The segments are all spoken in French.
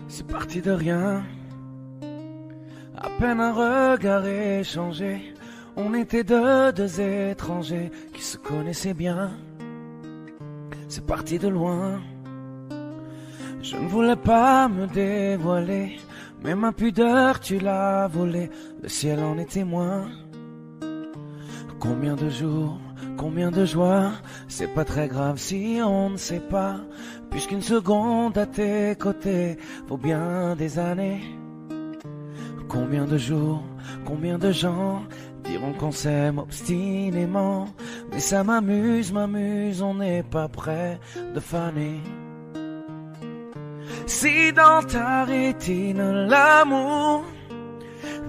C'est parti de rien, à peine un regard échangé. On était deux étrangers qui se connaissaient bien. C'est parti de loin. Je ne voulais pas me dévoiler, mais ma pudeur tu l'as volée. Le ciel en est témoin. Combien de jours, combien de joie. C'est pas très grave si on ne sait pas, puisqu'une seconde à tes côtés vaut bien des années. Combien de jours, combien de gens diront qu'on s'aime obstinément, mais ça m'amuse, on n'est pas prêt de faner. Si dans ta rétine l'amour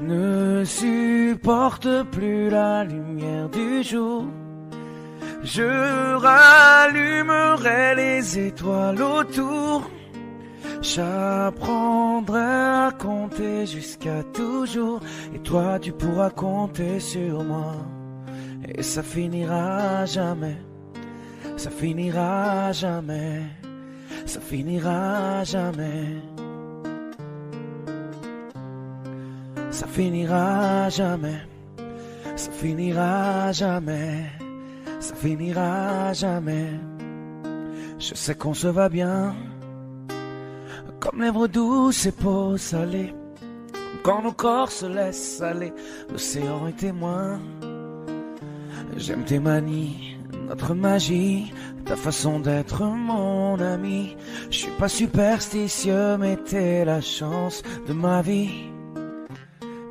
ne supporte plus la lumière du jour, je rallumerai les étoiles autour. J'apprendrai à compter jusqu'à toujours, et toi tu pourras compter sur moi. Et ça finira jamais, ça finira jamais, ça finira jamais. Ça finira jamais, ça finira jamais, ça finira jamais. Je sais qu'on se va bien, comme lèvres douces et peau salée, quand nos corps se laissent aller, l'océan est témoin. J'aime tes manies, notre magie, ta façon d'être mon ami. Je suis pas superstitieux, mais t'es la chance de ma vie.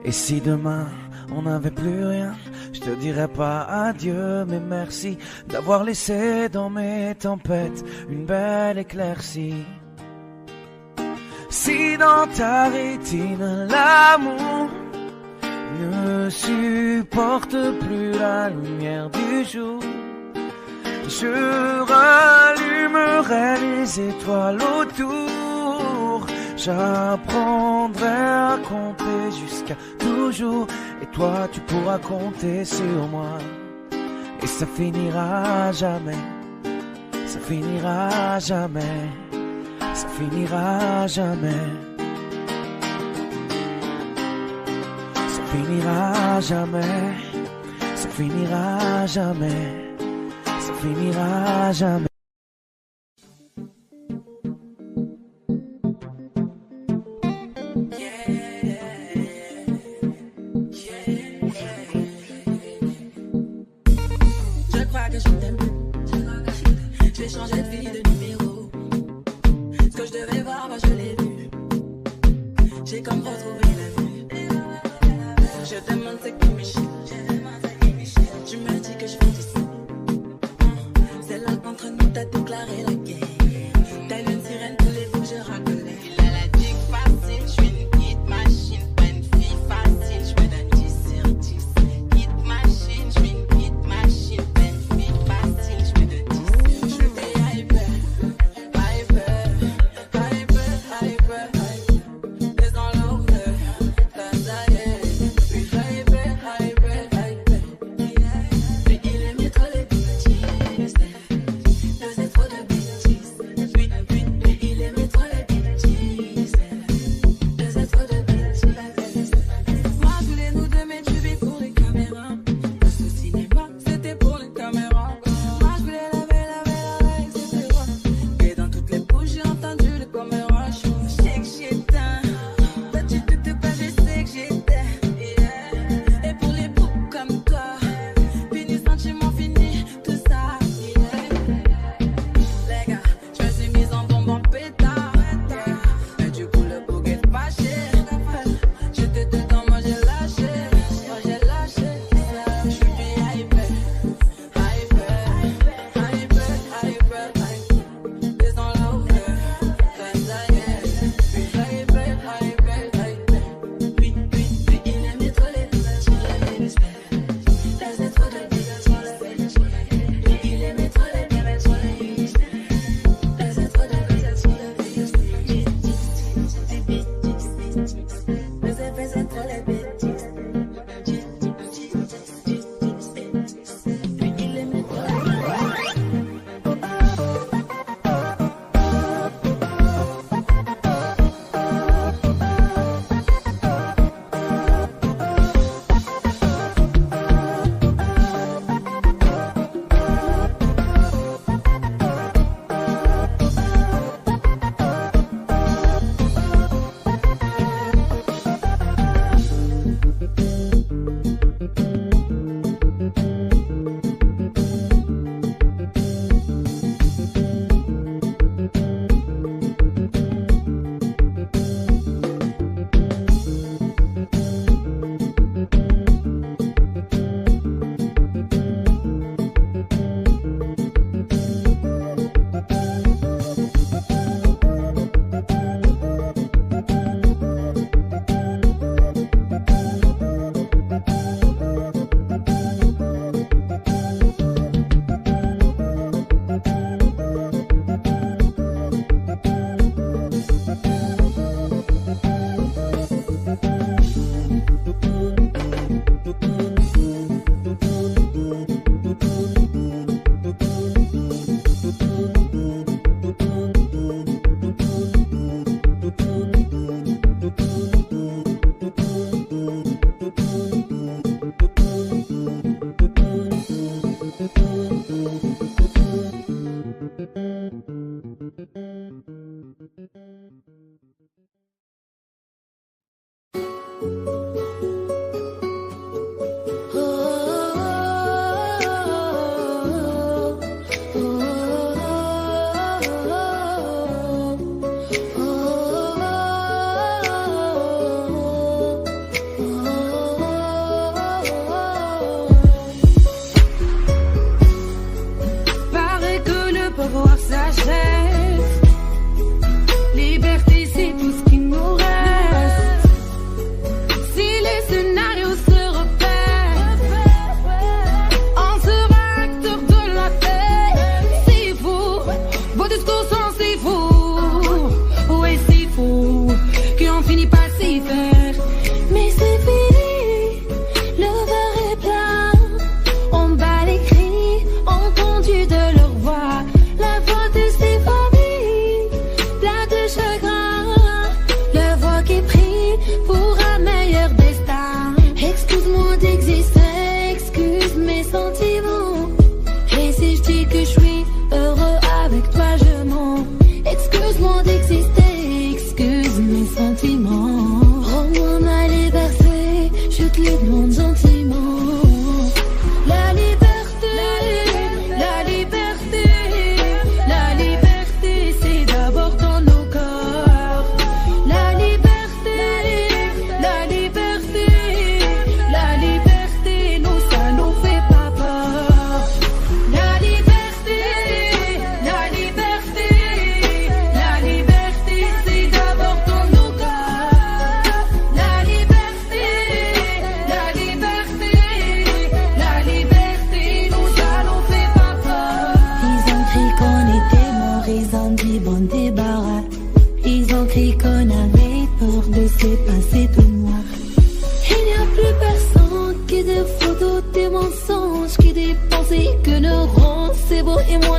Et si demain on n'avait plus rien, je te dirais pas adieu, mais merci d'avoir laissé dans mes tempêtes une belle éclaircie. Si dans ta rétine l'amour ne supporte plus la lumière du jour, je rallumerai les étoiles autour. J'apprendrai à compter jusqu'à toujours, et toi tu pourras compter sur moi. Et ça finira jamais, ça finira jamais, ça finira jamais, ça finira jamais, ça finira jamais, ça finira jamais. J'ai changé de vie, de numéro. Ce que je devais voir, moi je l'ai vu. J'ai comme retrouvé la vue. Je te demande c'est qui Michel. Tu me dis que je fais du sang. C'est là qu'entre nous t'as déclaré la guerre. T'as une sirène, tous les bouts je racolais. Il a la dick facile, je suis une hit machine. Pas une fille facile, je me donne 10 sur 10. Hit machine, je suis une hit machine. Pas une fille facile, je me donne 10 sur 10. Je fais hyper, hyper, hyper, hyper, hyper. It's all over, that's I am. Puis hyper, hyper, hyper. Puis il aime trop les bêtises. Faisait trop de bêtises.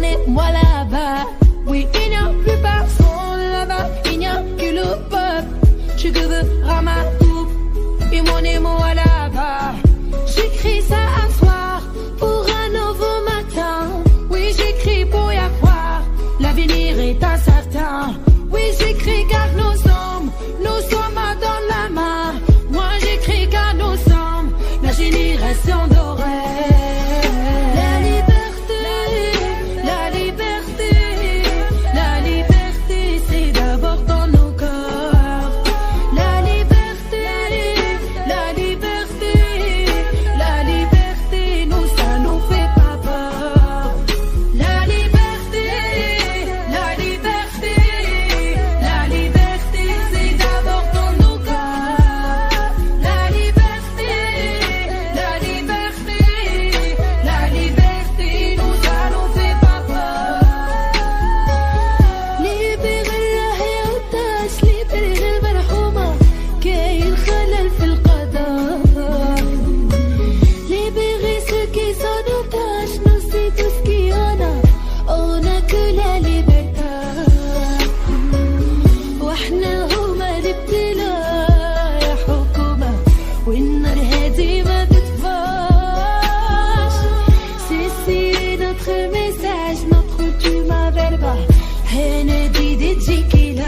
emmenez-moi là-bas. Oui, il n'y a plus personne là-bas, il n'y a que le peuple. Je veux Ramatou, emmenez-moi là-bas. J'écris ça un soir pour un nouveau matin. Oui, j'écris pour y croire, l'avenir est incertain. Oui, j'écris car nous sommes main dans la main. Moi j'écris car nous sommes la génération dorée. La liberté, la liberté, la liberté, c'est d'abord dans nos corps. La liberté, la liberté, la liberté, nous ça nous fait pas peur. La liberté, la liberté, la liberté, c'est d'abord dans nos corps. La liberté, la liberté, la liberté, nous ça nous fait pas peur. Libérer la حياة libérer المرحومة كي الخلل في القضاء. Libérer ceux qui sont otages, nous c'est tout ce qu'il y en a. On a que la liberté. واحنا هما الابتلاء يا حكومة والنار هادي ما تطفاش. C'est notre message, notre ultima verba. هنادي دي تجيكي لا.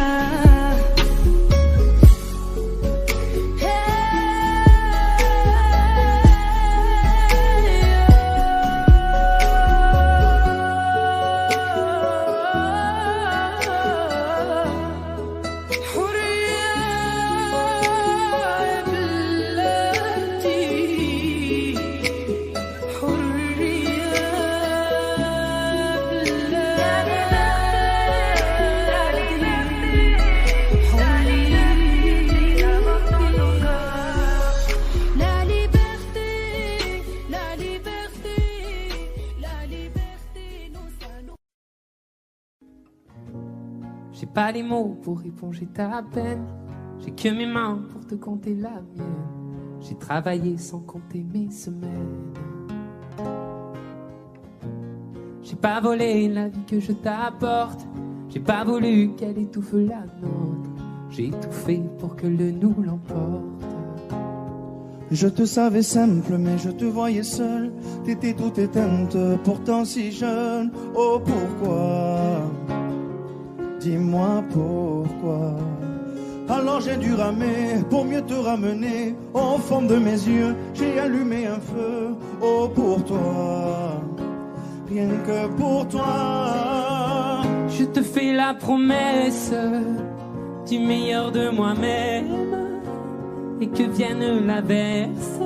J'ai pas les mots pour éponger ta peine. J'ai que mes mains pour te compter la mienne. J'ai travaillé sans compter mes semaines. J'ai pas volé la vie que je t'apporte. J'ai pas voulu qu'elle étouffe la nôtre. J'ai tout fait pour que le nous l'emporte. Je te savais simple, mais je te voyais seule. T'étais toute éteinte, pourtant si jeune. Oh pourquoi? Dis-moi pourquoi. Alors j'ai dû ramer pour mieux te ramener. Au fond de mes yeux, j'ai allumé un feu. Oh pour toi, rien que pour toi. Je te fais la promesse du meilleur de moi-même. Et que vienne l'averse,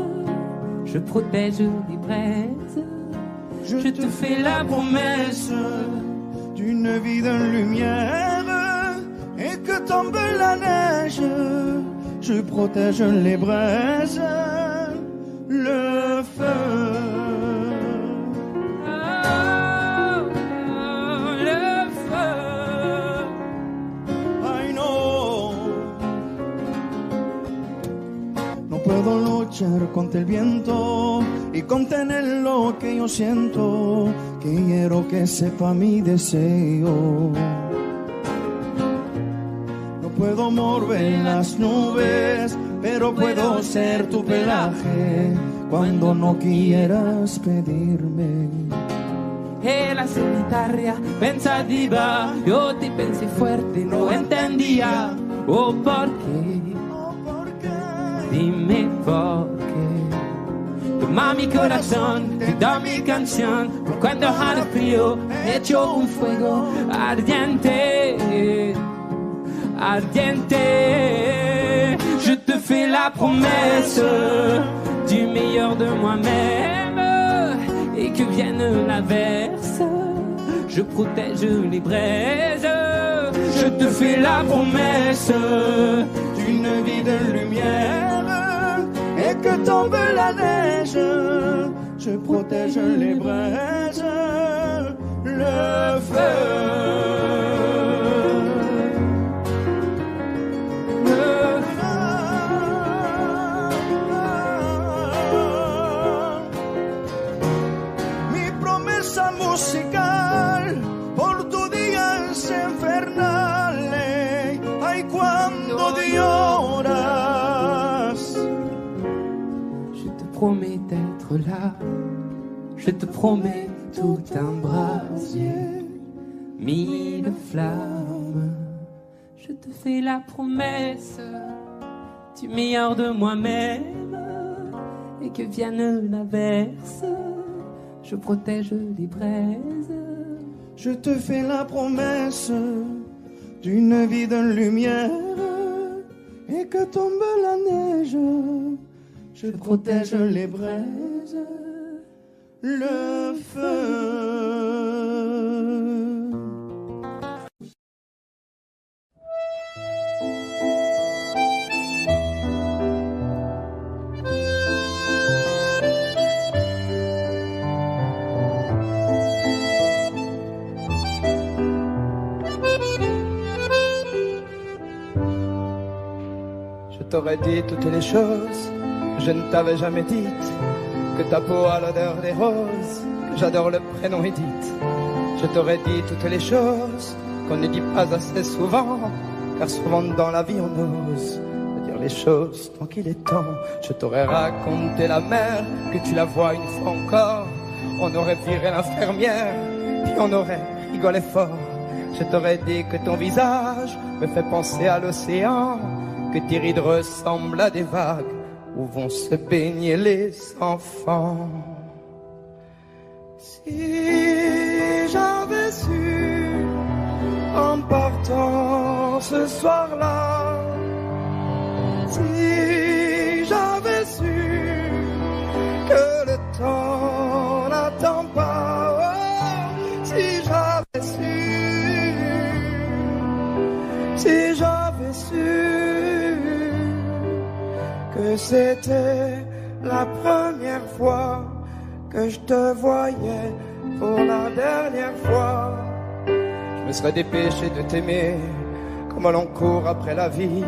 je protège les braises. Je te fais la promesse d'une vie de lumière. Et que tombe la neige, je protège les braises, le feu. Le feu. I know. No puedo luchar contra el viento y contener lo que yo siento. Quiero que sepa mi deseo. Puedo mover las nubes, pero puedo ser tu pelaje cuando no quieras pedirme. Era solitaria, pensativa, yo te pensé fuerte, no entendía. Oh, ¿por qué? Dime por qué. Toma mi corazón, te da mi canción, por cuando haga frío, hecho un fuego ardiente. Ardiente, je te fais la promesse du meilleur de moi-même. Et que vienne l'averse, je protège les braises. Je te fais la promesse d'une vie de lumière. Et que tombe la neige, je protège les braises, le feu. Musical promets d'être là. Je te promets tout un brasier, 1000 flammes. Je te fais la promesse du meilleur de moi-même. Et que vienne l'averse, je protège les braises. Je te fais la promesse d'une vie de lumière. Et que tombe la neige, je protège les braises, le feu. Je t'aurais dit toutes les choses que je ne t'avais jamais dites, que ta peau a l'odeur des roses, que j'adore le prénom Edith. Je t'aurais dit toutes les choses qu'on ne dit pas assez souvent, car souvent dans la vie on ose dire les choses tant qu'il est temps. Je t'aurais raconté la mer, que tu la vois une fois encore. On aurait viré l'infirmière, puis on aurait rigolé fort. Je t'aurais dit que ton visage me fait penser à l'océan, que tes rides ressemblent à des vagues où vont se baigner les enfants. Si j'avais su en partant ce soir-là, si j'avais su que le temps n'attend pas, oh, si j'avais su que c'était la première fois que je te voyais pour la dernière fois, je me serais dépêché de t'aimer comme l'on court après la vie,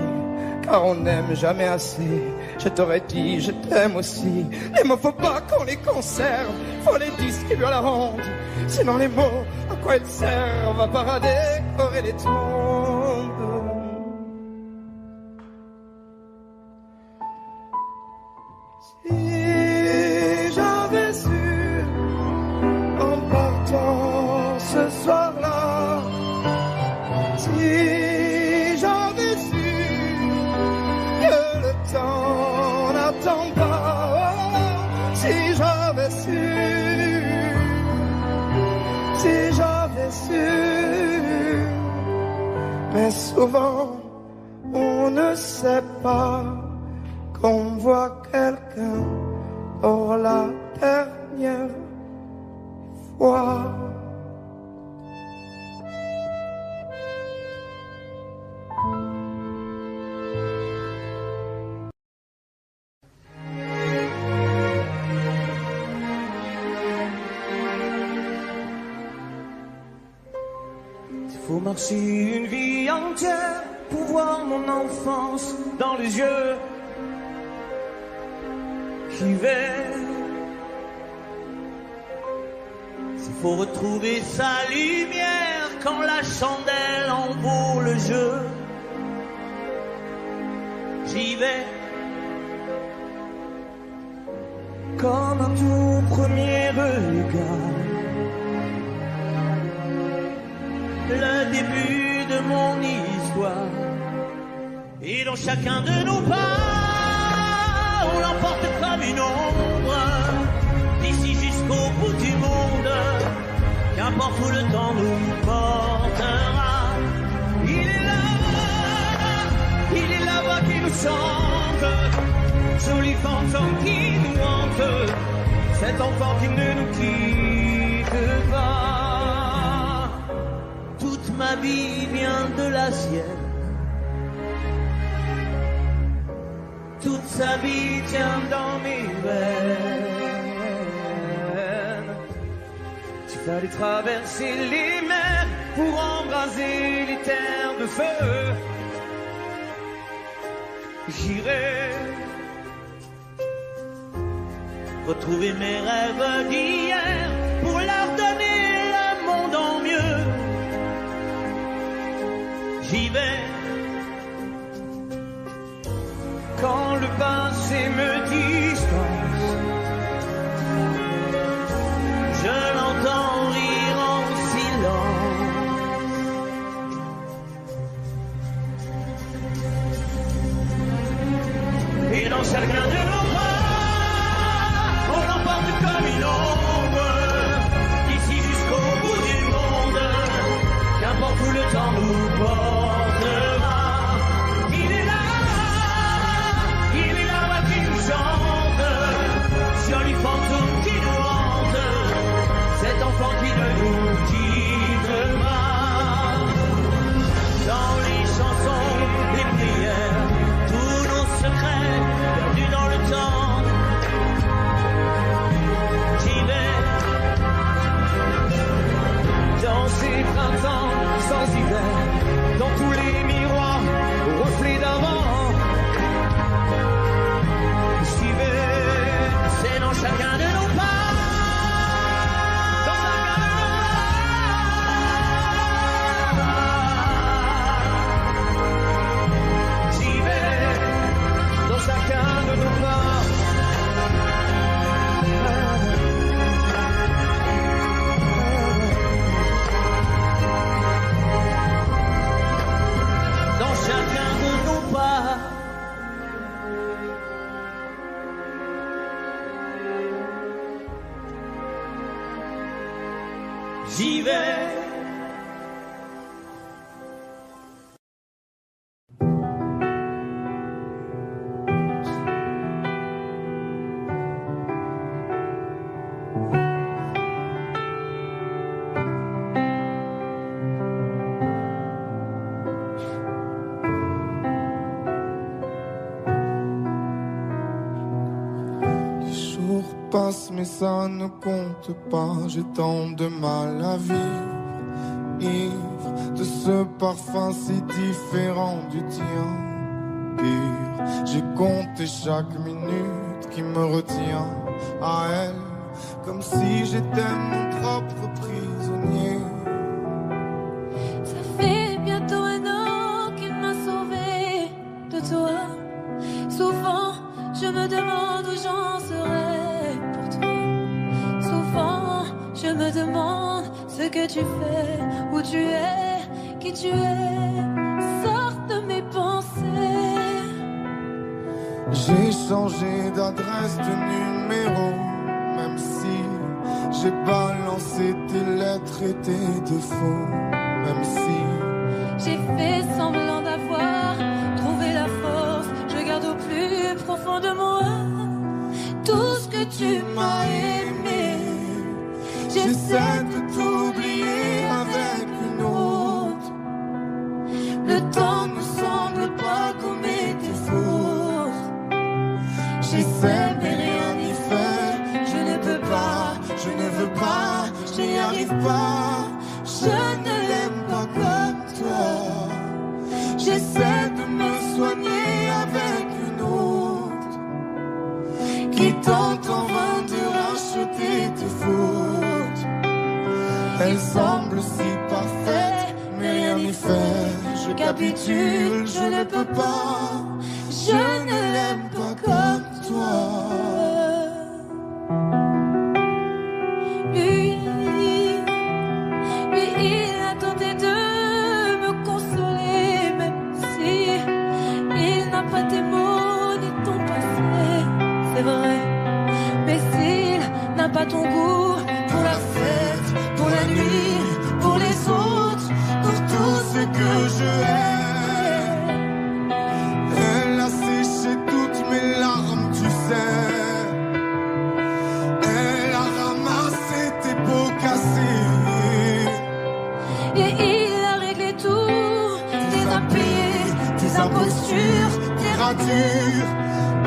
car on n'aime jamais assez. Je t'aurais dit je t'aime aussi. Les mots faut pas qu'on les conserve, faut les distribuer à la ronde, sinon les mots à quoi ils servent à pas décorer les tombes. Si j'avais su en partant ce soir-là, si j'avais su que le temps n'attend pas, oh, si j'avais su, mais souvent on ne sait pas qu'on voit quelqu'un pour la dernière fois. Il faut marcher une vie entière pour voir mon enfance dans les yeux. J'y vais. Il faut retrouver sa lumière quand la chandelle en vaut le jeu. J'y vais. Comme un tout premier regard, le début de mon histoire. Et dans chacun de nos pas, on l'emporte comme une ombre, d'ici jusqu'au bout du monde, qu'importe où le temps nous portera. Il est là-bas qui nous chante, joli fantôme qui nous hante, cet enfant qui ne nous quitte pas. Toute ma vie vient de la sienne, toute sa vie tient dans mes veines. Il fallait traverser les mers pour embraser les terres de feu. J'irai retrouver mes rêves d'hier pour leur donner le monde en mieux. J'y vais quand le passé me distance, chacun de nos pas, on l'emporte comme une ombre, d'ici jusqu'au bout du monde, qu'importe où le temps nous portera. Il est là, ouais, qui nous chante, joli fantôme qui nous hante, cet enfant qui ne nous quitte pas. Dans les chansons, les prières, tous nos secrets perdus dans le temps, j'y vais dans ces printemps sans hiver, dans tous les miroirs aux reflets d'avant. J'y vais, c'est dans chacun de nos pas. Chacun de nos pas, dans chacun de nos pas. J'y vais. Mais ça ne compte pas, j'ai tant de mal à vivre, ivre de ce parfum si différent du tien. Pire, j'ai compté chaque minute qui me retient à elle, comme si j'étais mon propre prisonnier. Ça fait bientôt 1 an qu'il m'a sauvé de toi. Souvent, je me demande où j'en serais. Je me demande ce que tu fais, où tu es, qui tu es, sors de mes pensées. J'ai changé d'adresse, de numéro, même si j'ai balancé tes lettres et tes défauts, même si j'ai fait semblant d'avoir trouvé la force, je garde au plus profond de moi tout ce que tu m'as aimé. J'essaie de t'oublier avec une autre. Le temps ne semble pas gommer tes fautes. J'essaie mais rien n'y fait. Je ne peux pas, je ne veux pas, je n'y arrive pas. Je ne l'aime pas comme toi. J'essaie de me soigner avec une autre qui tente en vain de racheter tes fautes. Elle semble si parfaite, mais rien n'y fait. Je capitule, je ne peux pas. Je ne l'aime pas comme toi. Lui, il a tenté de me consoler, même si il n'a pas tes mots ni ton passé. C'est vrai, mais s'il n'a pas ton goût pour la fête, pour la nuit, pour les autres, pour tout ce que je hais. Elle a séché toutes mes larmes, tu sais. Elle a ramassé tes pots cassés. Et il a réglé tout, tes impayés, tes impostures, tes ratures,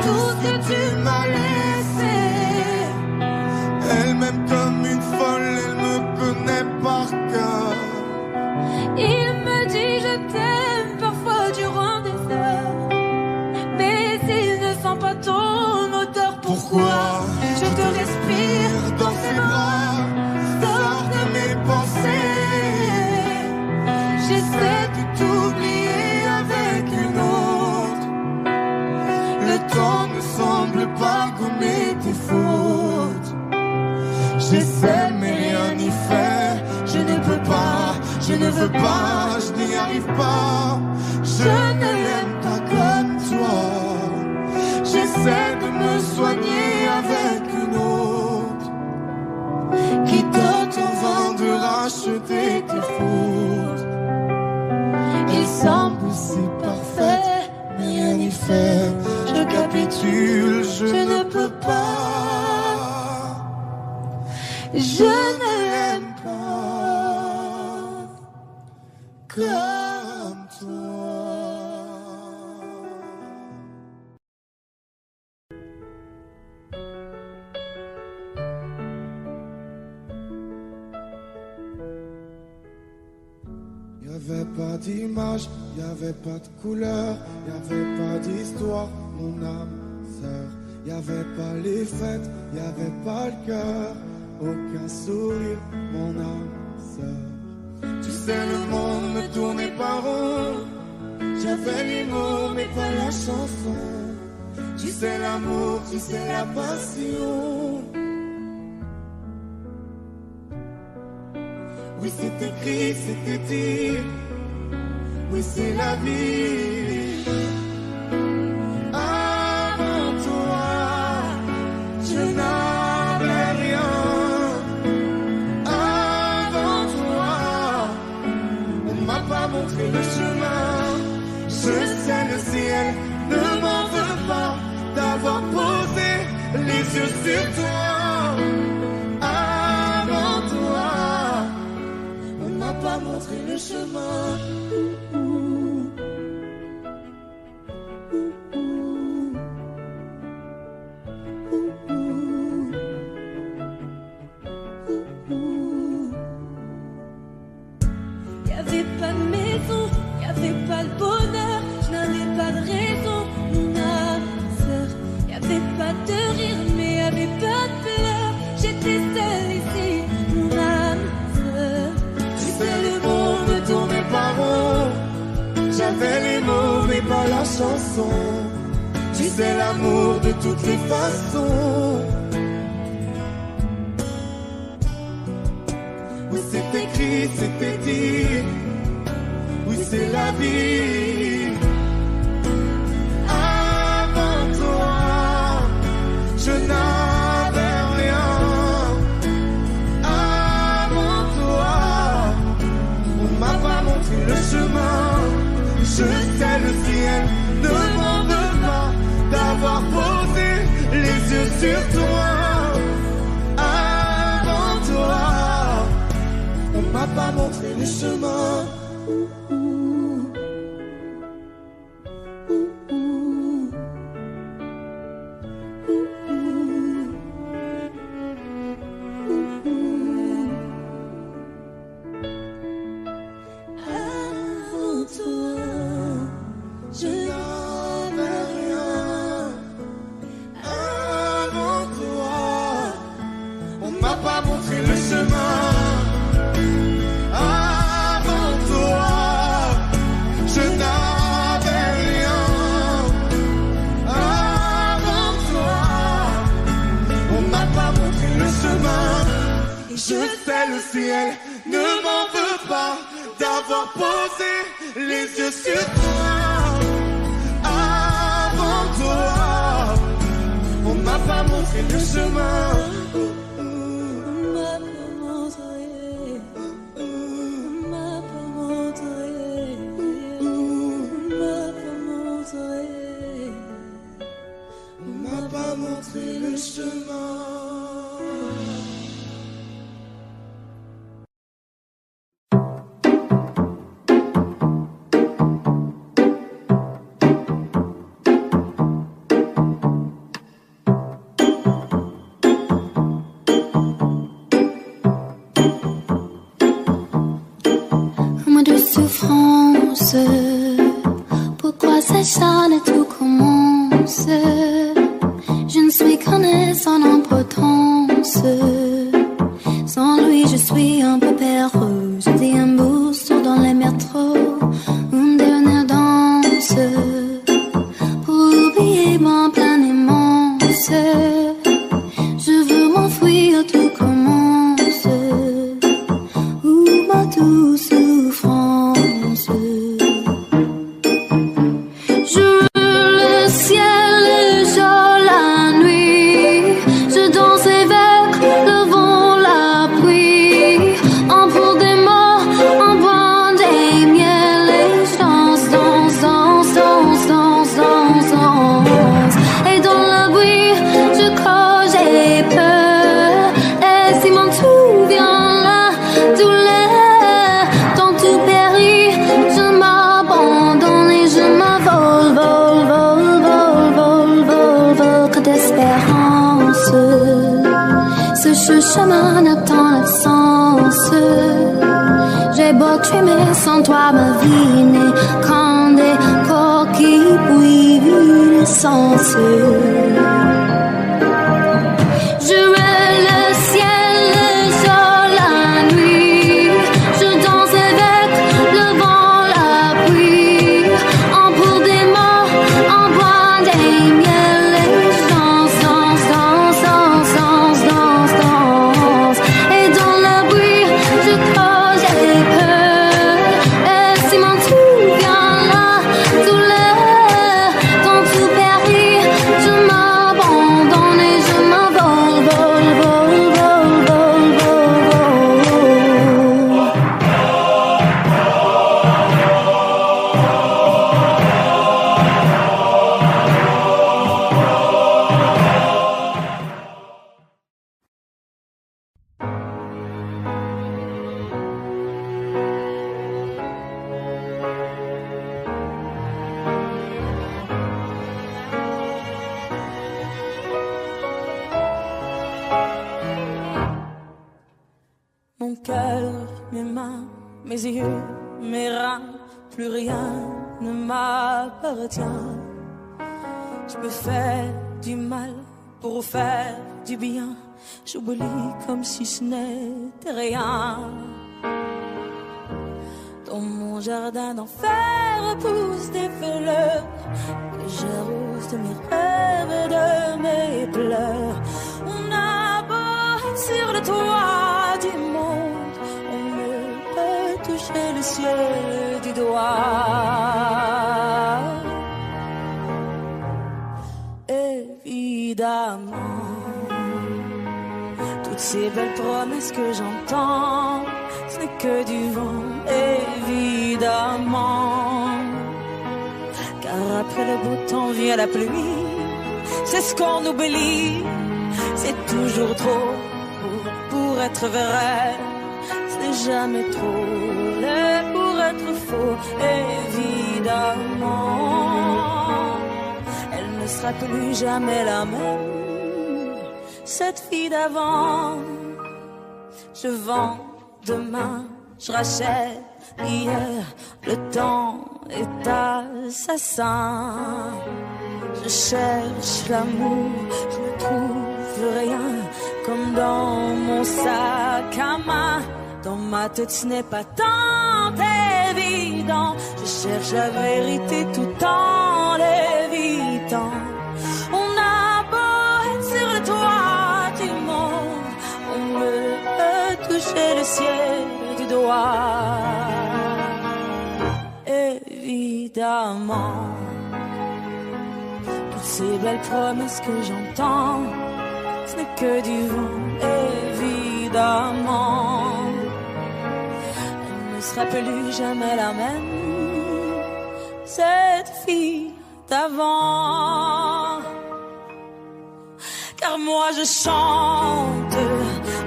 tout ce que tu m'as laissé. Elle m'aime comme une folle, elle me connaît par cœur. Il me dit je t'aime parfois durant des heures, mais il ne sent pas ton odeur. Pourquoi je te respire dans ses bras, sors de mes pensées. J'essaie de t'oublier avec une autre. Le temps ne semble pas gommer tes fautes. J'essaie mais rien n'y fait. Je ne peux pas, je ne veux pas, je n'y arrive pas. Je ne l'aime pas comme toi. J'essaie me soigner avec une autre qui tente en vain de racheter tes fautes. Il semble si parfait, mais rien n'y fait. Je capitule, je ne peux pas. Je ne l'aime pas comme toi. Y'avait pas d'image, y'avait pas de couleur, y'avait pas d'histoire, mon âme sœur. Y'avait pas les fêtes, y'avait pas le cœur, aucun sourire, mon âme sœur. Tu sais, le monde ne tournait pas rond, j'avais les mots mais pas la chanson. Tu sais l'amour, tu sais la passion. Oui, c'est écrit, c'était dit. Oui, c'est la vie. Avant toi, je n'avais rien. Avant toi, on m'a pas montré le chemin. Je sais, le ciel ne m'en veut pas d'avoir posé les yeux sur toi. Avant toi, on m'a pas montré le chemin. Y'avait pas de maison, y'avait pas de bonheur, je n'avais pas de raison, mon âme sœur. Y'avait pas de rire, mais y'avait pas de pleurs. J'étais seule ici, mon âme sœur. Tu sais, le monde ne tournait pas rond. J'avais les mots, mais pas la chanson. Tu sais, l'amour de toutes les façons. Oui, c'est écrit, c'était dit. Oui, c'est la vie. Avant toi, je n'avais rien. Avant toi, on m'a pas montré le chemin. Je sais, le ciel ne m'en veut pas d'avoir posé les yeux sur toi. Avant toi, on m'a pas montré le chemin. Avant toi, je n'avais rien. Avant toi, on m'a pas montré le chemin. Avant toi, je n'avais rien. Avant toi, on m'a pas montré le chemin. Je sais, le ciel ne m'en veut pas d'avoir posé les yeux sur toi. Avant toi, on m'a pas montré le chemin. on m'a pas montré, on m'a pas montré, on m'a pas montré. On m'a pas montré le chemin. Moi de souffrance, pourquoi s'acharne tout commence? Je ne suis qu'un être sans importance. Sans lui je suis un peu perdu. Je dis un bout sur dans les métros, une dernière danse pour oublier mon plein immense. Je veux m'enfuir, tout commence. Où ma douce souffrance. Je veux le ciel, le jour, la nuit. chemin attend l'absence. J'ai beau trimer sans toi, ma vie n'est qu'un décor qui bouille l'essence. Je veux le ciel, le jour, la nuit. Je danse avec le vent, la pluie. On pour des mots, on boit des miels et danse, danse, danse, danse, danse, danse, danse. Et dans le bruit, je crois, j'ai peur. Et si mon souviens là, tout l'heure, quand tout périt, je m'abandonne et je m'envole, vole, vole, vole, vole, vole, vole. Mon cœur, mes mains, mes yeux, mes reins, plus rien ne m'appartient. Je me fais du mal pour faire du bien. J'oublie comme si ce n'était rien. Dans mon jardin d'enfer poussent des fleurs que j'arrose de mes rêves et de mes pleurs. On a beau être sur le toit du monde, on ne peut toucher le ciel du doigt. Évidemment, toutes ces belles promesses que j'entends, ce n'est que du vent, évidemment. Car après le beau temps vient la pluie, c'est ce qu'on oublie. C'est toujours trop pour être vrai, ce n'est jamais trop laid pour être faux, évidemment. Elle ne sera plus jamais la même, cette fille d'avant. Je vends demain, je rachète hier, le temps est assassin. Je cherche l'amour, je ne trouve rien, comme dans mon sac à main. Dans ma tête ce n'est pas tant évident, je cherche la vérité tout en l'évitant. On a beau être sur le toit du monde, on ne peut toucher le ciel du doigt. Évidemment, toutes ces belles promesses que j'entends, ce n'est que du vent, évidemment. Elle ne sera plus jamais la même, cette fille d'avant. Car moi je chante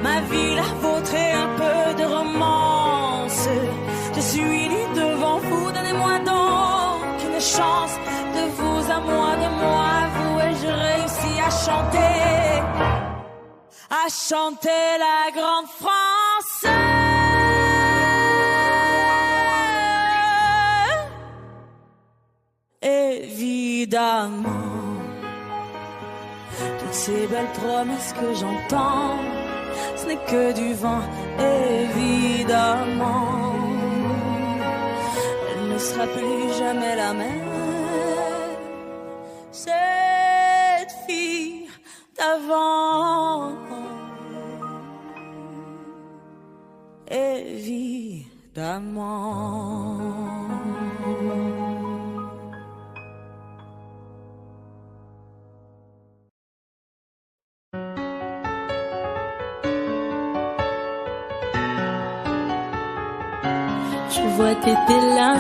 ma vie, la vôtre et un peu de romance. Je suis nue devant vous, donnez-moi donc une chance. De vous à moi, de moi à vous, et je réussis à chanter la grande France. Évidemment, toutes ces belles promesses que j'entends, ce n'est que du vent, évidemment. Elle ne sera plus jamais la même, cette fille d'avant. Évidemment. Je vois que t'étais la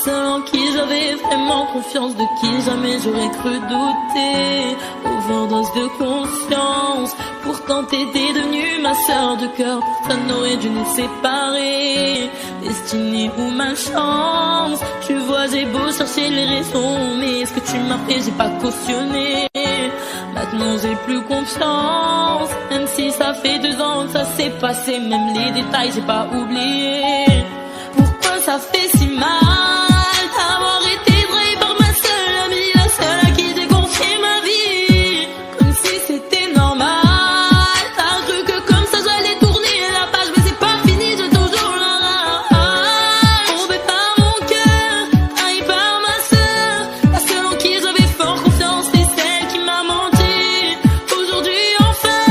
seule en qui j'avais vraiment confiance, de qui jamais j'aurais cru douter. Overdose de conscience, pourtant t'étais devenue ma sœur de cœur. Personne n'aurait dû nous séparer, destinée ou malchance. Tu vois, j'ai beau chercher les raisons, mais ce que tu m'as fait, j'ai pas cautionné. Ma Maintenant j'ai plus confiance, même si ça fait 2 ans que ça s'est passé. Même les détails j'ai pas oublié. Pourquoi ça fait si mal d'avoir été trahi par ma seule amie, la seule à qui j'ai confié ma vie, comme si c'était normal. T'as cru que comme ça j'allais tourner la page, mais c'est pas fini, j'ai toujours la rage. Tombé par mon cœur, trahi par ma sœur, la seule en qui j'avais fort confiance, c'est celle qui m'a menti. Aujourd'hui enfin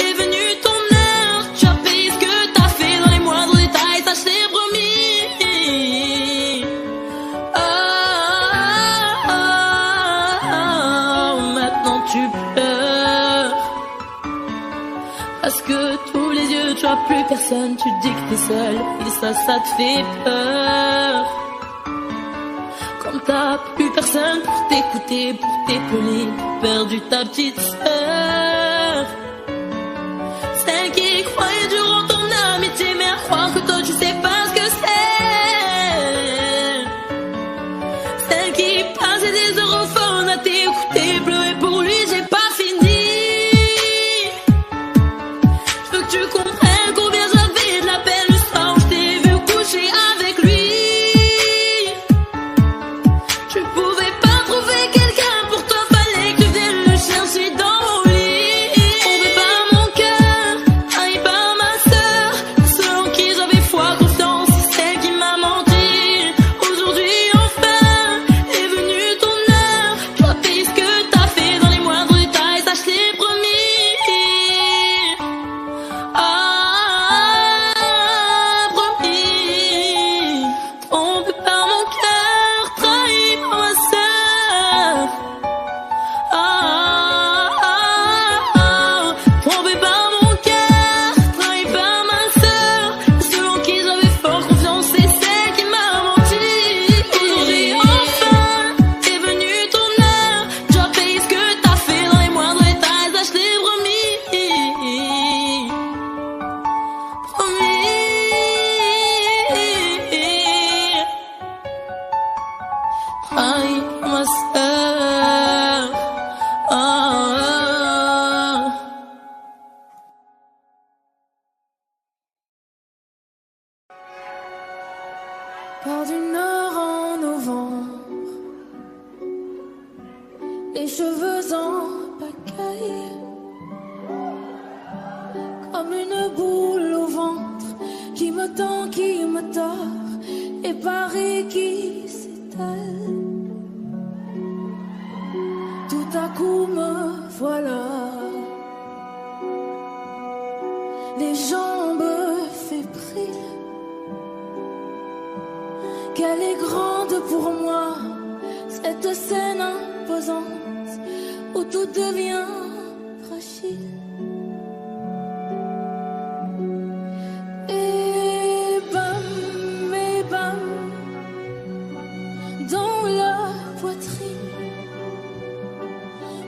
est venue ton heure, tu as payé ce que t'as fait dans les moindres détails, ça je t'ai promis. Maintenant tu pleures parce que tous les yeux tu as plus personne, tu dis que t'es seule et ça te fait peur. Comme t'as plus personne pour t'écouter, pour t'épauler, t'as perdu ta petite sœur, celle qui croyait dur en ton amitié, mais à croire que toi tu sais pas ce que c'est, celle qui passait des heures au phone à t'écouter pleurer pour lui. J'ai pas fini, je veux que tu comprennes combien j'avais de la peine le soir où je t'ai vu coucher avec lui. Tu pouvais pas trouver quelqu'un pour toi, fallait que tu viennes le chercher dans mon lit. Tombé par mon cœur, trahi par ma sœur, celle en qui j'avais foi, confiance, c'est celle qui m'a menti. Aujourd'hui enfin est venue ton heure, tu as payé ce que t'as fait dans les moindres détails, ça je t'ai promis. Promis. Tombé par mon cœur, trahi par ma sœur. Tombé par mon cœur, trahi par ma sœur, celle en qui j'avais fort confiance, c'est celle qui m'a menti. Aujourd'hui enfin est venue ton heure, tu as payé ce que t'as fait dans les moindres détails, ça je t'ai promis. Trahi par ma sœur. Part du nord en novembre, les cheveux en pagaille, comme une boule au ventre qui me tend, qui me tord, et Paris qui s'étale. Tout à coup me voilà, les jambes fébriles. Qu'elle est grande pour moi, cette scène imposante où tout devient fragile. Et bam, dans la poitrine.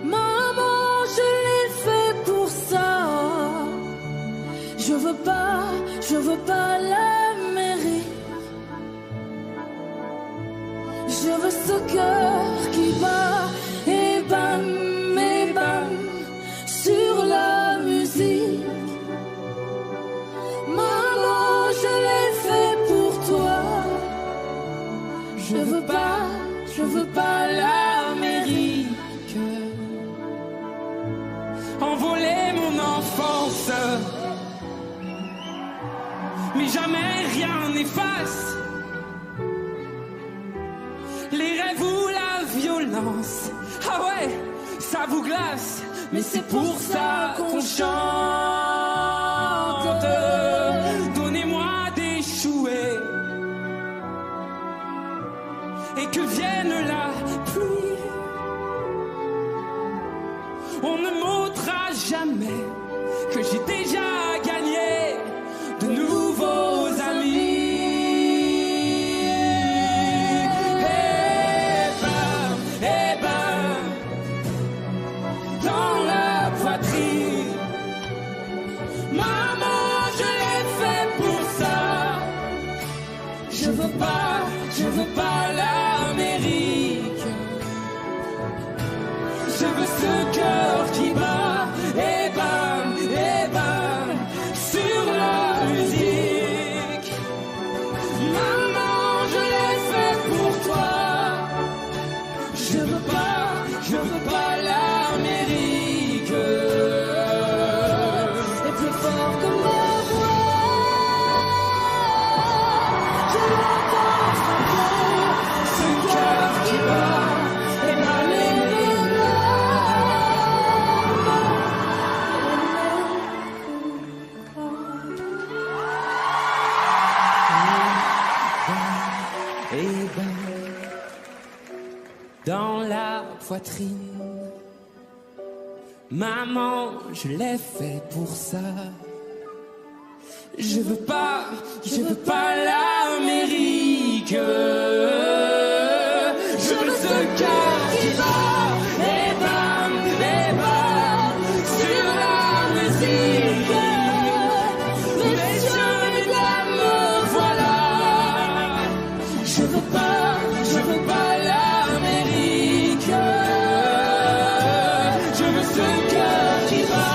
Maman, je l'ai fait pour ça. Je veux pas la mairie. Je veux ce cœur qui bat et bam, sur la musique. Maman, je l'ai fait pour toi. Je veux pas l'Amérique. Envoler mon enfance, mais jamais rien n'efface les rêves ou la violence. Ah ouais, ça vous glace, mais c'est pour ça qu'on chante. Donnez-moi d'échouer et que vienne la pluie. On ne m'ôtera jamais que j'ai déjà gagné de nouveaux amis. Dans la poitrine, poitrine. Maman, je l'ai fait pour ça. Je veux pas l'Amérique. Je veux ce cœur qui bat, et bam, sur la musique. Mais jamais de l'amour, voilà. Je veux pas l'Amérique. Je veux ce cœur qui bat.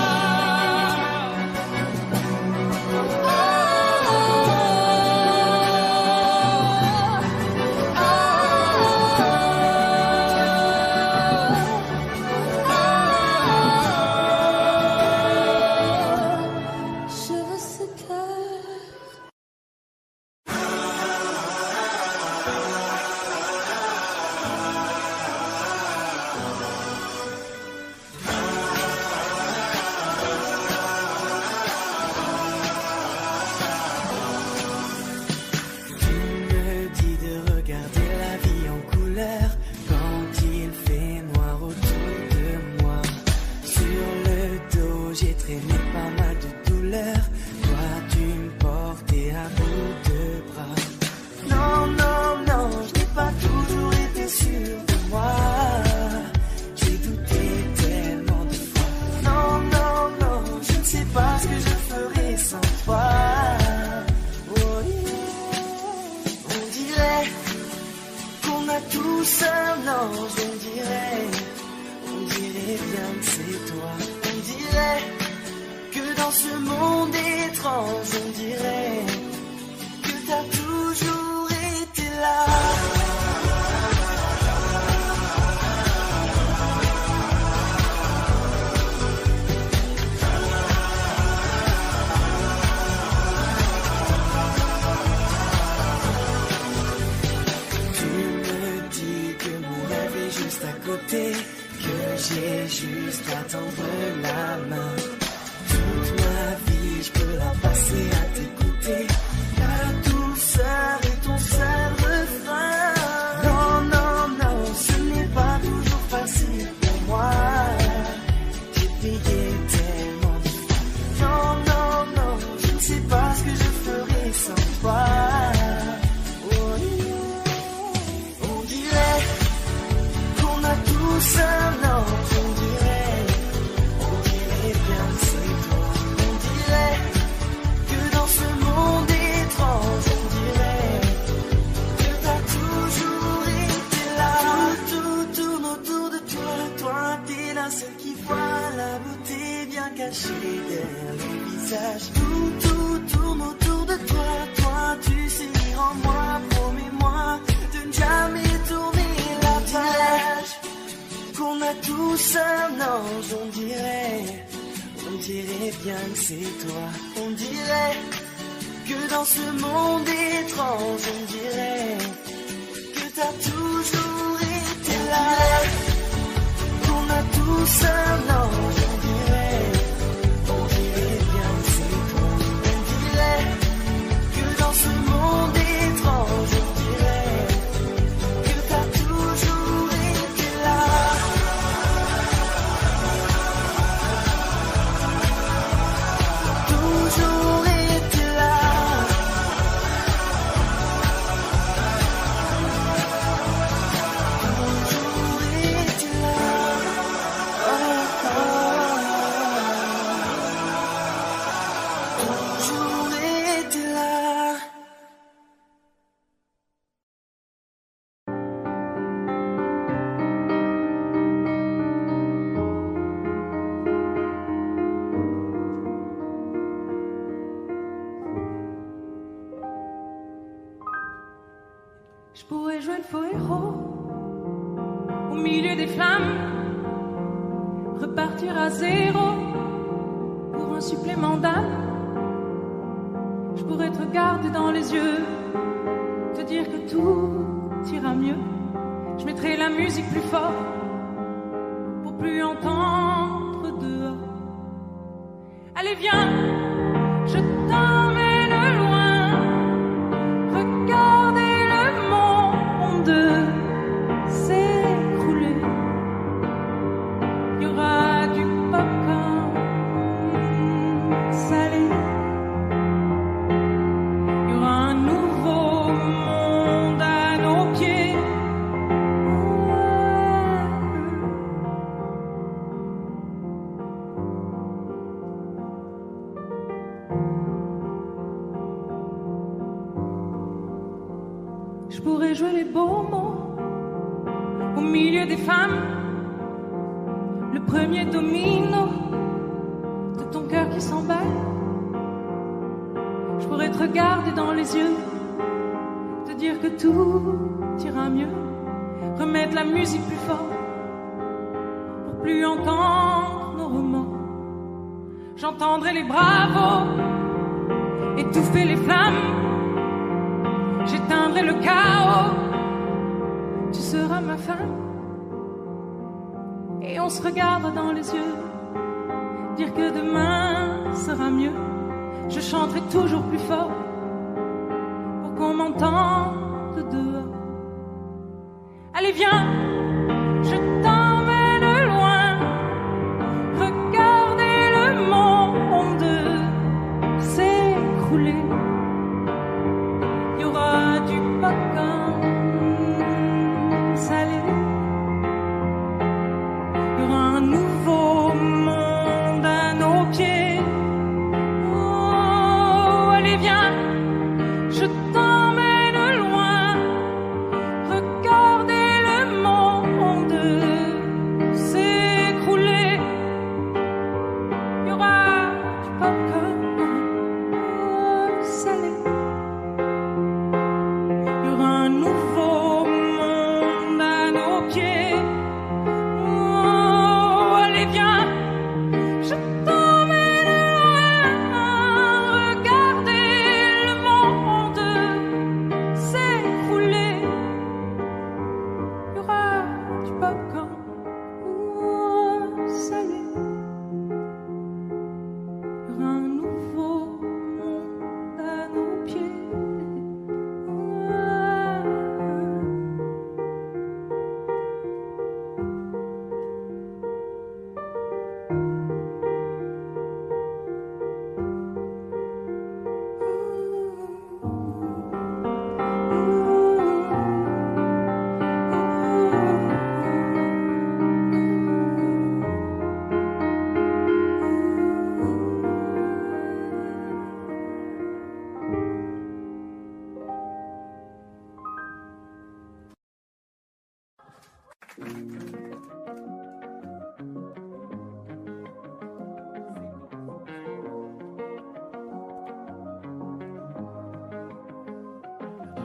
Je pourrais jouer le faux héros au milieu des flammes, repartir à zéro pour un supplément d'âme. Je pourrais te regarder dans les yeux, te dire que tout ira mieux. Je mettrai la musique plus fort pour plus entendre dehors. Allez viens, je t'emmène loin, regarder le monde s'écrouler Je pourrais jouer les beaux mots au milieu des femmes, le premier domino de ton cœur qui s'emballe. Je pourrais te regarder dans les yeux, te dire que tout ira mieux, remettre la musique plus fort pour plus entendre nos remords. J'entendrai les bravos étouffer les flammes, j'éteindrai le chaos, tu seras ma femme. Et on se regarde dans les yeux, dire que demain sera mieux. Je chanterai toujours plus fort pour qu'on m'entende dehors. Allez viens, je t'emmène loin, regardez le monde s'écrouler. Il y aura du popcorn salé, il y aura un nouveau monde à nos pieds. Oh, allez viens, je t'emmène loin, regardez le monde s'écrouler. Il y aura du popcorn salé, il y aura un nouveau monde à nos pieds. Oh, allez viens, je t'emmène loin, regardez le monde s'écrouler. Il y aura du popcorn salé, il y aura un nouveau monde à nos pieds.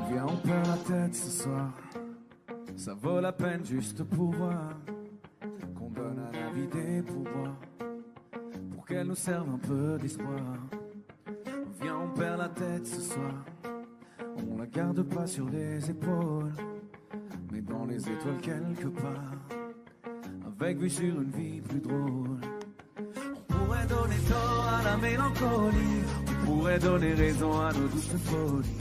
Viens, on perd la tête ce soir. Ça vaut la peine juste pour voir qu'on donne à la vie des pouvoirs pour qu'elle nous serve un peu d'espoir. Viens, on perd la tête ce soir. On la garde pas sur les épaules, mais dans les étoiles quelque part, avec vue sur une vie plus drôle. On pourrait donner tort à la mélancolie, on pourrait donner raison à nos douces folies.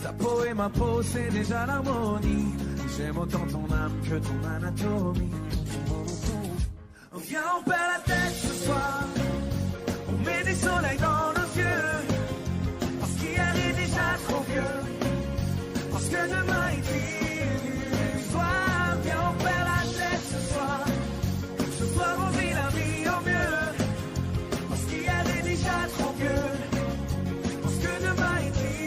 Ta peau et ma peau, c'est déjà l'harmonie. J'aime autant ton âme que ton anatomie. Viens, on perd la tête ce soir. On met des soleils dans nos yeux, parce qu'hier est déjà trop vieux, parce que demain est illusoire. Viens, on perd la tête ce soir. Ce soir, on vit la vie au mieux, parce qu'hier est déjà trop vieux, parce que demain est illusoire.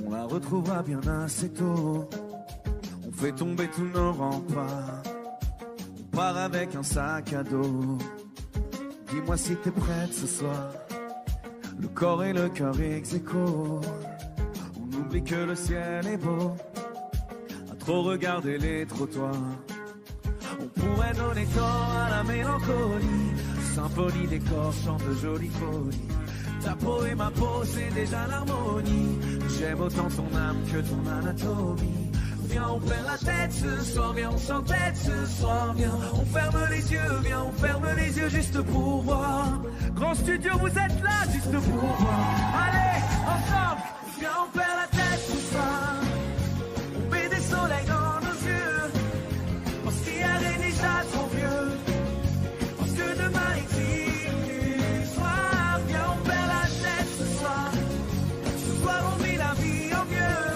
On la retrouvera bien assez tôt. On fait tomber tous nos remparts. On part avec un sac à dos. Dis-moi si t'es prête ce soir. Le corps et le cœur ex aequo. On oublie que le ciel est beau, à trop regarder les trottoirs. On pourrait donner tort à la mélancolie. Symphonie des corps chante de jolies folies. Ta peau et ma peau, c'est déjà l'harmonie. J'aime autant ton âme que ton anatomie. Viens, on perd la tête ce soir, viens, on s'entête ce soir, viens, on ferme les yeux, viens, on ferme les yeux juste pour voir. Grand studio, vous êtes là juste pour voir. Allez, ensemble, viens, on perd la tête ce soir. On met des soleils dans nos yeux, parce qu'hier est déjà trop vieux, parce que demain est illusoire. Viens, on perd la tête ce soir. Ce soir, on vit la vie au mieux,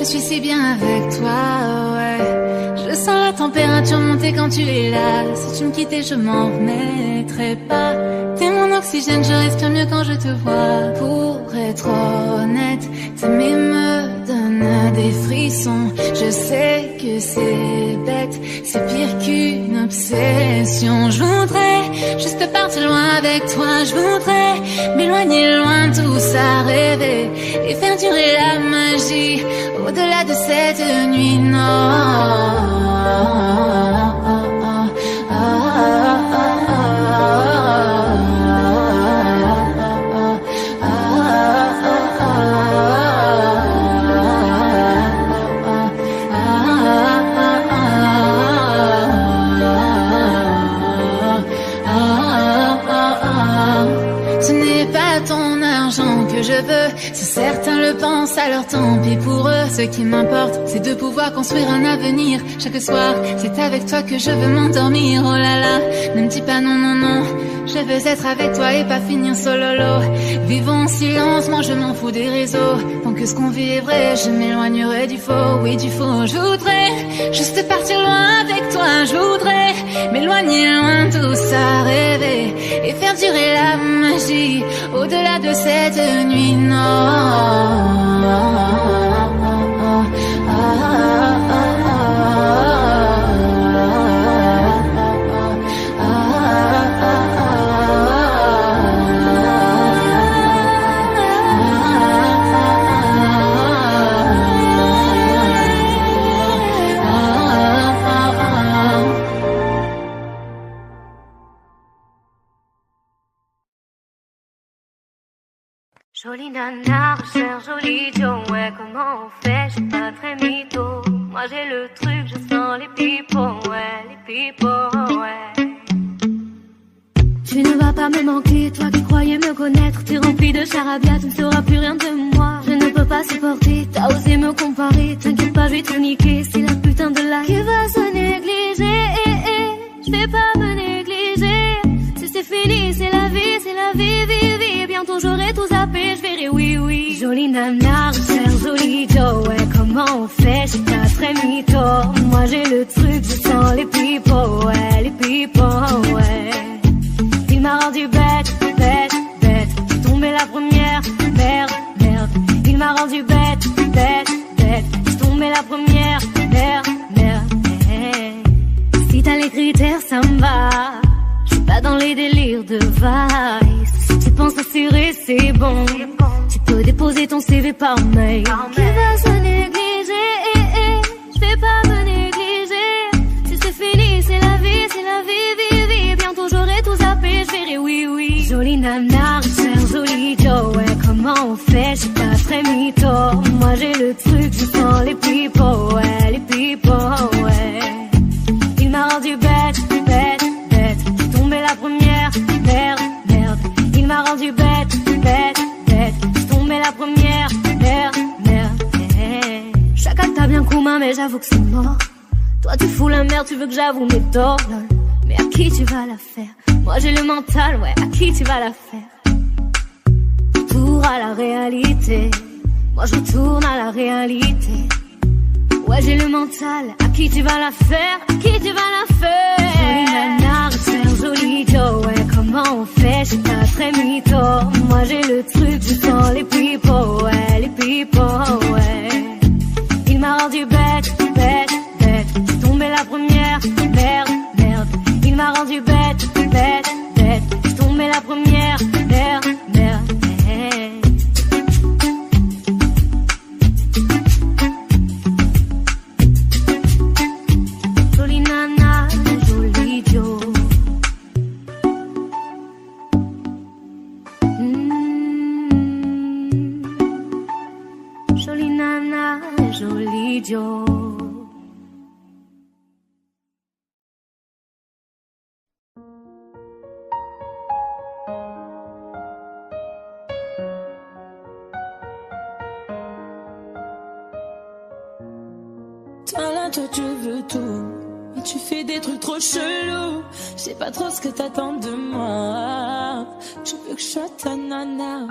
suis si bien avec toi, ouais. Je sens la température monter quand tu es là. Si tu me quittais, je m'en remettrais pas. T'es mon oxygène, je respire mieux quand je te vois. Pour être honnête, t'aimer me donne des frissons. Je sais que c'est bête, c'est pire qu'une obsession. Je voudrais juste partir loin avec toi. Je voudrais m'éloigner loin de tout ça, rêver et faire durer la magie au-delà de cette nuit. Non. Je veux, si certains le pensent, alors tant pis pour eux. Ce qui m'importe, c'est de pouvoir construire un avenir. Chaque soir, c'est avec toi que je veux m'endormir. Oh là là, ne me dis pas non, non, non. Je veux être avec toi et pas finir solo. Vivons en silence, moi je m'en fous des réseaux. Tant que ce qu'on vit est vrai, je m'éloignerai du faux, oui du faux. Je voudrais juste partir loin avec toi. Je voudrais m'éloigner loin de tout ça, rêver et faire durer la magie au-delà de cette nuit. Jolie nana, recherche joli Joe, ouais, comment on fait, j'suis pas très mytho. Moi j'ai le truc, je sens les pipos, ouais, les pipos, ouais. Tu ne vas pas me manquer, toi qui croyais me connaître. T'es rempli de charabia, tu ne sauras plus rien de moi. Je ne peux pas supporter, t'as osé me comparer. T'inquiète pas, je vais tout niquer, c'est la putain de la qui va se négliger. Je vais pas me négliger. Si c'est fini, c'est la vie, vie. Bientôt j'aurai tout zappé, je verrai oui, oui. Jolie nana, recherche joli Joe, ouais, comment on fait, j'suis pas très mytho. Moi j'ai le truc, je sens les pipos, ouais, les pipos, ouais. Il m'a rendu bête, bête, bête. J'suis tombée la première, merde, merde. Il m'a rendu bête, bête, bête. J'suis tombée la première, merde, merde. Si t'as les critères, ça me va. J'suis pas dans les délires de vice. Si tu penses assurer, c'est bon. Tu peux déposer ton CV par mail. Qui va se négliger? J'vais pas me négliger. Si c'est fini, c'est la vie, vie. Bientôt j'aurai tout zappé, j'verrai oui, oui. Jolie nana, recherche joli Joe, ouais, comment on fait, j'suis pas très mytho. Moi j'ai le truc, je sens les pipos, ouais, les pipos, ouais. Il m'a rendu bête, bête, bête. J'suis tombée la première, merde, merde. Il m'a rendu bête, bête, bête. J'suis tombée la première, merde, merde. Chacun t'a bien commun, mais j'avoue que c'est mort. Toi tu fous la merde, tu veux que j'avoue mes torts, lol. Mais à qui tu vas la faire? Moi j'ai le mental, ouais, à qui tu vas la faire? Retour à la réalité. Moi je retourne à la réalité. Ouais j'ai le mental, à qui tu vas la faire? À qui tu vas la faire? Jolie nana, recherche joli Joe, ouais, comment on fait, j'suis pas très mytho. Moi j'ai le truc, je sens les pipos, ouais, les pipos, ouais. Il m'a rendu bête, bête, bête. J'suis tombée la première, merde, merde. Il m'a rendu bête, bête, bête. J'suis tombée la première, merde, merde. Jolie nana, joli Joe. Jolie nana, joli Joe. Toi là, toi tu veux tout, mais tu fais des trucs trop chelous. Je sais pas trop ce que t'attends de moi. Tu veux que je sois ta nana,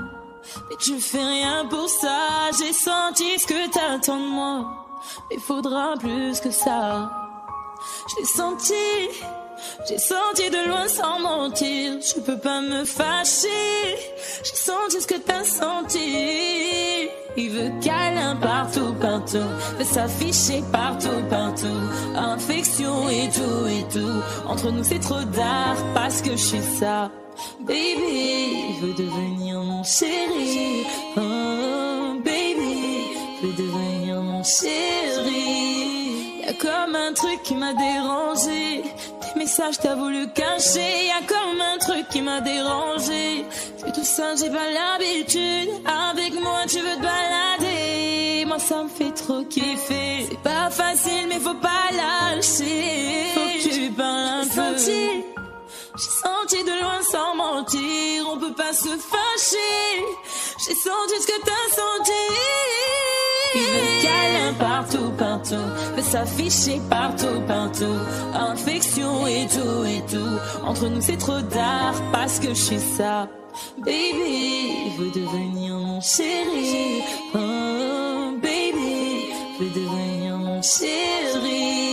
mais tu fais rien pour ça. J'ai senti ce que t'attends de moi, mais faudra plus que ça. J'ai senti de loin sans mentir. Je peux pas me fâcher. J'ai senti ce que t'as senti. Il veut câlin partout, partout. Veut s'afficher partout, partout. Infection et tout. Entre nous c'est trop tard parce que je suis ça. Baby, il veut devenir mon chéri. Oh, baby, il veut devenir mon chéri. Y'a comme un truc qui m'a dérangé. Tes messages t'as voulu cacher. Y'a comme un truc qui m'a dérangé. C'est tout ça, j'ai pas l'habitude. Avec moi tu veux te balader. Moi ça me fait trop kiffer. C'est pas facile mais faut pas lâcher. Faut que tu parles un peu. J'ai senti de loin sans mentir. On peut pas se fâcher. J'ai senti ce que t'as senti. Il veut câlin partout, partout. Veut s'afficher partout, partout. Infection et tout. Entre nous c'est trop tard parce que je suis ça. Baby, il veut devenir mon chéri. Oh, baby, il veut devenir mon chéri.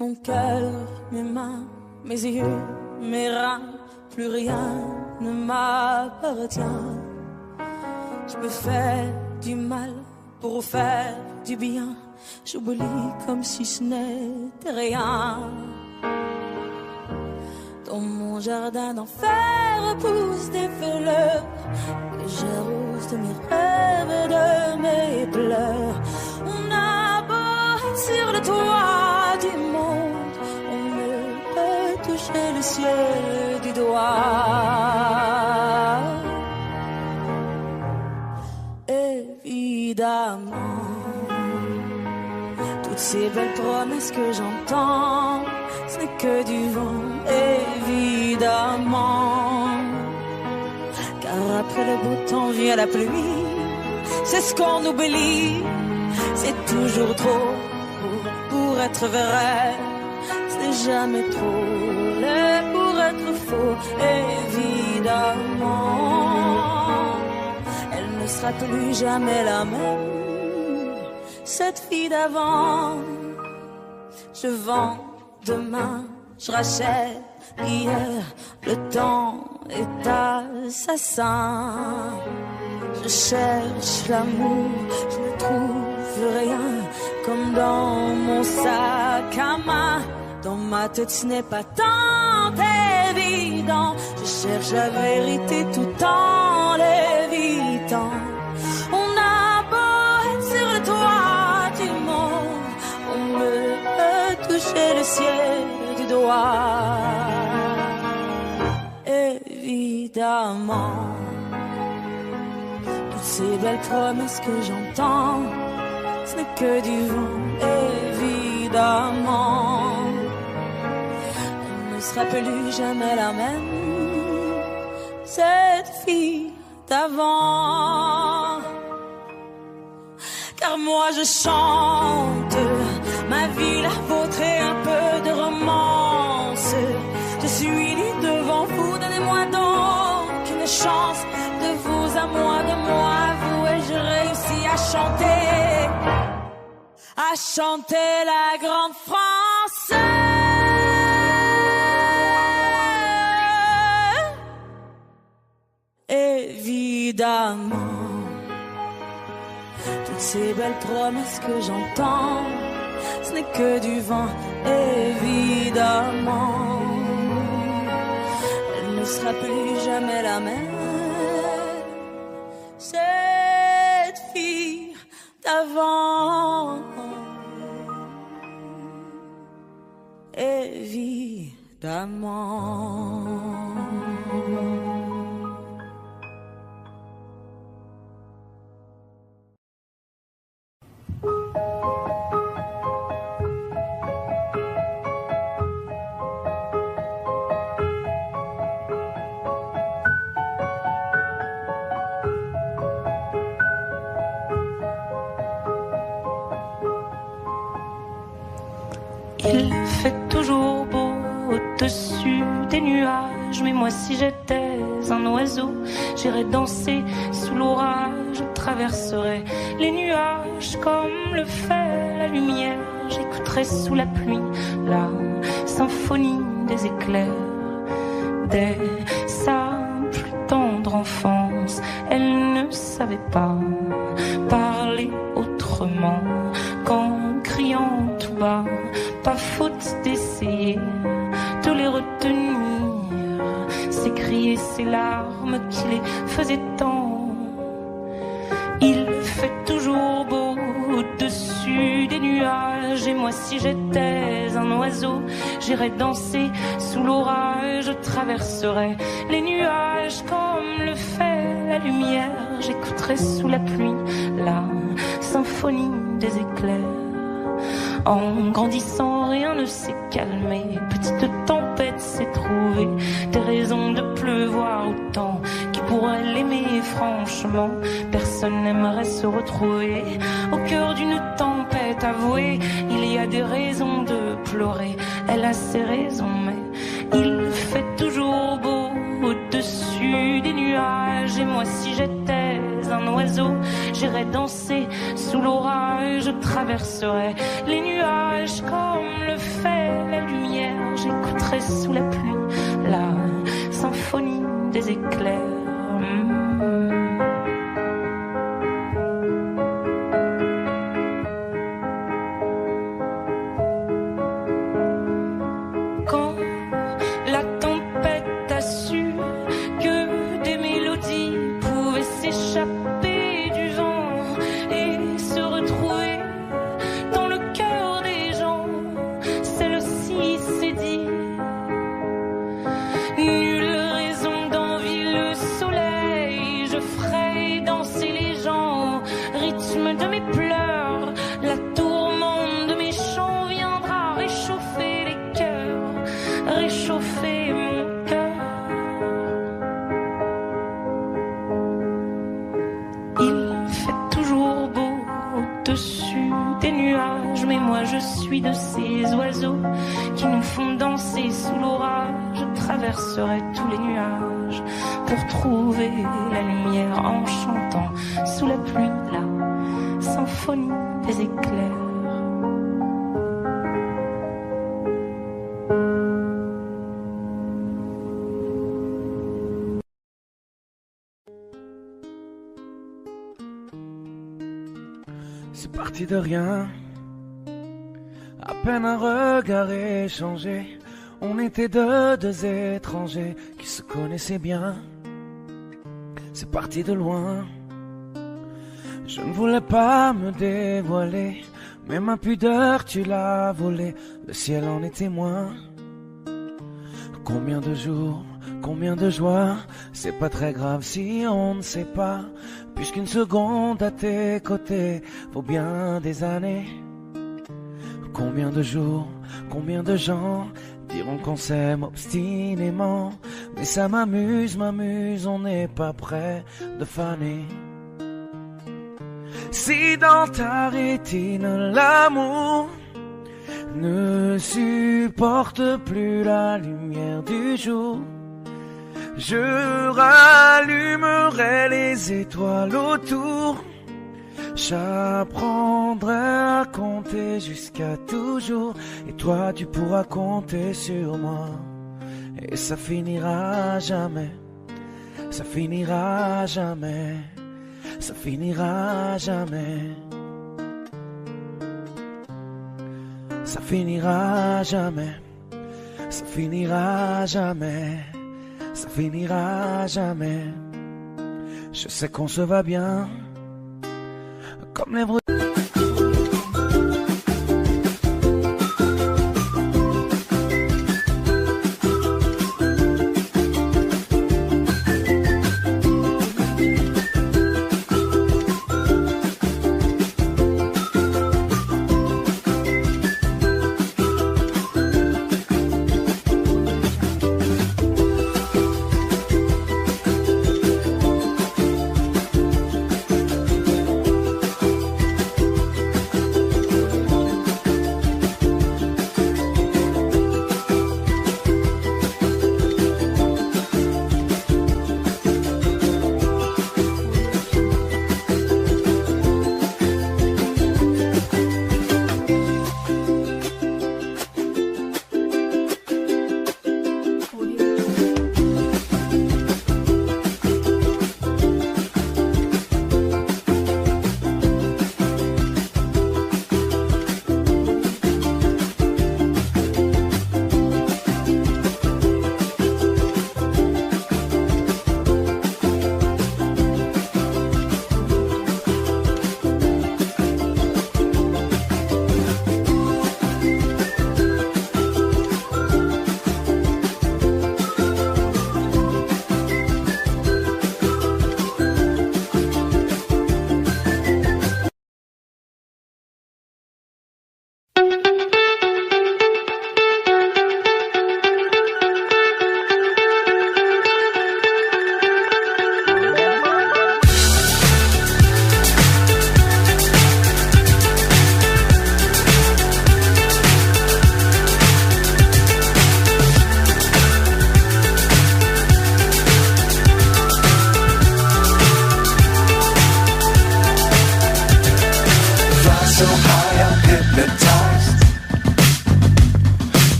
Mon cœur, mes mains, mes yeux, mes reins, plus rien ne m'appartient. Je peux faire du mal pour faire du bien. J'oublie comme si ce n'était rien. Dans mon jardin d'enfer poussent des fleurs que j'arrose de mes rêves et de mes pleurs. On a beau être sur le toit du monde, on ne peut toucher le ciel du doigt. Évidemment, toutes ces belles promesses que j'entends, ce n'est que du vent, évidemment. Car après le beau temps vient la pluie, c'est ce qu'on oublie. C'est toujours trop pour être vrai, ce n'est jamais trop laid pour être faux, évidemment. Elle ne sera plus jamais la même, cette fille d'avant. Je vends demain, je rachète hier, le temps est assassin. Je cherche l'amour, je ne trouve rien, comme dans mon sac à main. Dans ma tête ce n'est pas tant évident, je cherche la vérité tout en l'évitant. On a beau être sur le toit du monde, on ne peut toucher le ciel du doigt. Évidemment, toutes ces belles promesses que j'entends, ce n'est que du vent, évidemment. Elle ne sera plus jamais la même, cette fille d'avant. Car moi je chante ma vie, la vôtre et un peu de romance. Je suis née devant vous, donnez-moi donc une chance. De vous à moi, de moi à vous, et je réussis à chanter la grande France. Évidemment, toutes ces belles promesses que j'entends, ce n'est que du vent, évidemment. Elle ne sera plus jamais la même, cette fille d'avant. Évidemment. fait toujours beau au-dessus des nuages. Mais moi si j'étais un oiseau, j'irais danser sous l'orage. Je traverserais les nuages comme le fait la lumière. J'écouterais sous la pluie la symphonie des éclairs. Dès sa plus tendre enfance, elle ne savait pas parler autrement qu'en criant tout bas. Pas faute d'essayer de les retenir. C'est crier ses larmes qui les faisaient tant. Il fait toujours beau au-dessus des nuages. Et moi si j'étais un oiseau, j'irais danser sous l'orage. Je traverserais les nuages comme le fait la lumière. J'écouterais sous la pluie la symphonie des éclairs. En grandissant, rien ne s'est calmé. Petite tempête s'est trouvée, des raisons de pleuvoir autant. Qui pourrait l'aimer franchement? Personne n'aimerait se retrouver au cœur d'une tempête. Avouée, il y a des raisons de pleurer. Elle a ses raisons, mais il fait toujours beau au-dessus des nuages. Et moi si j'étais un oiseau, j'irais danser sous l'orage. Je traverserais les nuages comme le fait la lumière. J'écouterais sous la pluie la symphonie des éclairs. Quand la tempête a su que des mélodies pouvaient s'échapper du vent et se retrouver dans le cœur des gens, celle-ci s'est dit: nulle raison d'envier le soleil, je ferai danser les gens au rythme de mes pleurs. La tourmente de mes chants viendra réchauffer les cœurs, réchauffer mon cœur. Il fait toujours beau au-dessus des nuages, mais moi je suis de ces oiseaux qui nous font danser sous l'orage. Je traverserai tous les nuages pour trouver la lumière en chantant sous la pluie la symphonie des éclairs. C'est parti de rien, à peine un regard échangé. On était deux étrangers qui se connaissaient bien. C'est parti de loin, je ne voulais pas me dévoiler, mais ma pudeur tu l'as volée, le ciel en est témoin. Combien de jours, combien de joie, c'est pas très grave si on ne sait pas, puisqu'une seconde à tes côtés vaut bien des années. Combien de jours, combien de gens diront qu'on s'aime obstinément, mais ça m'amuse, on n'est pas prêt de faner. Si dans ta rétine l'amour ne supporte plus la lumière du jour, je rallumerai les étoiles autour. J'apprendrai à compter jusqu'à toujours, et toi tu pourras compter sur moi. Et ça finira jamais, ça finira jamais, ça finira jamais. Ça finira jamais, ça finira jamais, ça finira jamais. Je sais qu'on se va bien, comme les bruits.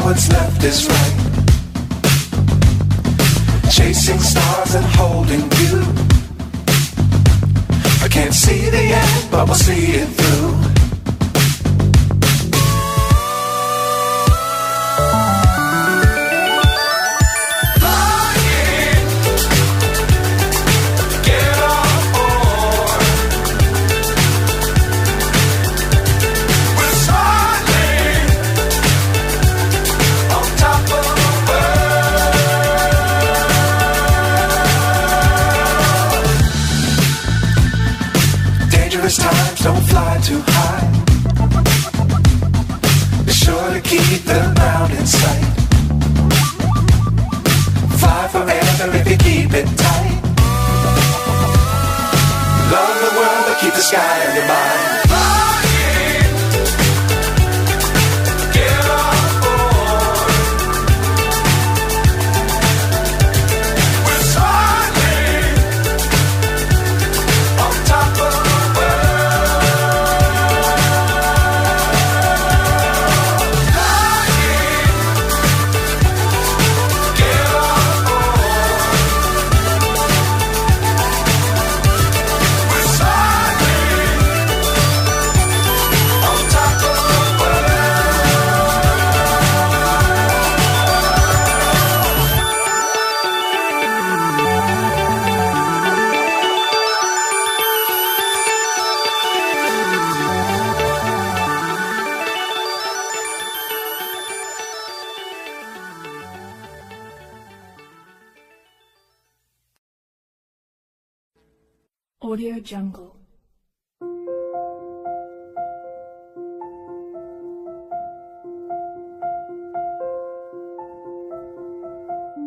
what's left is right. Chasing stars and holding you. I can't see the end, but we'll see it through. Times don't fly too high. Be sure to keep the ground in sight. Fly forever if you keep it tight. Love the world but keep the sky on your mind. Audio Jungle.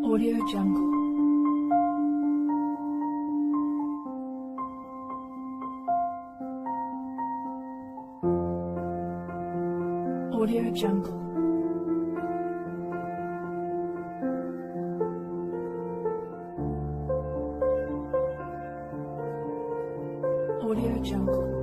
Audio Jungle. Audio Jungle. Audio Jungle.